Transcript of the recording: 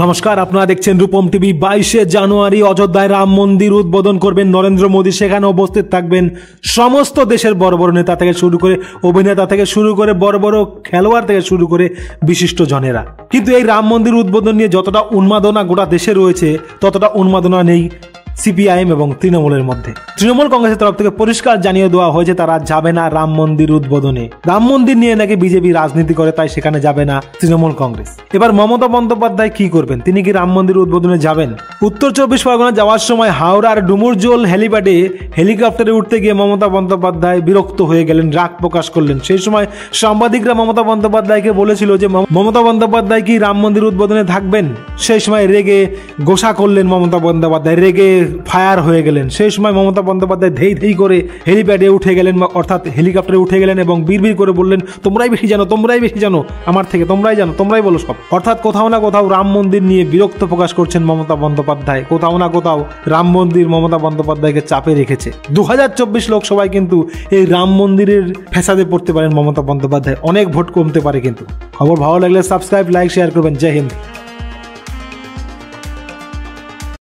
নমস্কার, আপনারা দেখছেন রূপম টিভি। 22শে জানুয়ারি অযোধ্যায় রাম মন্দির উদ্বোধন করবেন নরেন্দ্র মোদী। সেখানে উপস্থিত থাকবেন সমস্ত দেশের বড় বড় নেতা থেকে শুরু করে, অভিনেতা থেকে শুরু করে, বড় বড় খেলোয়াড় থেকে শুরু করে বিশিষ্ট জনেরা। কিন্তু এই রাম মন্দির উদ্বোধন নিয়ে যতটা উন্মাদনা গোটা দেশে রয়েছে, ততটা উন্মাদনা নেই সিপিআইএম এবং তৃণমূলের মধ্যে। তৃণমূল কংগ্রেসের তরফ থেকে পরিষ্কার জানিয়ে দেওয়া হয়েছে তারা যাবে না রাম মন্দির উদ্বোধনে। রাম মন্দির নিয়ে নাকি বিজেপি রাজনীতি করে, তাই সেখানে যাবে না তৃণমূল কংগ্রেস। এবার মমতা বন্দ্যোপাধ্যায় কি করবেন? তিনি কি রাম মন্দির উদ্বোধনে যাবেন? উত্তর 24 পরগনা যাওয়ার সময় হাওড়ার ডুমুরজোল হেলিপ্যাডে হেলিকপ্টারে উঠতে গিয়ে মমতা বন্দ্যোপাধ্যায় বিরক্ত হয়ে গেলেন, রাগ প্রকাশ করলেন। সেই সময় সাংবাদিকরা মমতা বন্দ্যোপাধ্যায়কে বলেছিল যে মমতা বন্দ্যোপাধ্যায় কি রাম মন্দির উদ্বোধনে থাকবেন? সেই সময় রেগে গোসা করলেন মমতা বন্দ্যোপাধ্যায়, রেগে ফায়ার হয়ে গেলেন। সেই সময় মমতা বন্দ্যোপাধ্যায় ধেই ধেই করে হেলিপ্যাডে উঠে গেলেন, অর্থাৎ হেলিকপ্টারে উঠে গেলেন এবং বিড়বিড় করে বললেন, তোমরাই বেশি জানো, তোমরাই বেশি জানো আমার থেকে, তোমরাই জানো, তোমরাই বলো সব। অর্থাৎ কোথাও না কোথাও রাম মন্দির নিয়ে বিরক্ত প্রকাশ করছেন মমতা বন্দ্যোপাধ্যায়। কোথাও না কোথাও রাম মন্দির মমতা বন্দ্যোপাধ্যায়কে চাপে রেখেছে। 2024 লোকসভায় কিন্তু এই রাম মন্দিরের ফ্যাসাদে পড়তে পারেন মমতা বন্দ্যোপাধ্যায়। অনেক ভোট কমতে পারে কিন্তু। খবর ভালো লাগলে সাবস্ক্রাইব, লাইক, শেয়ার করবেন। জয় হিন্দ।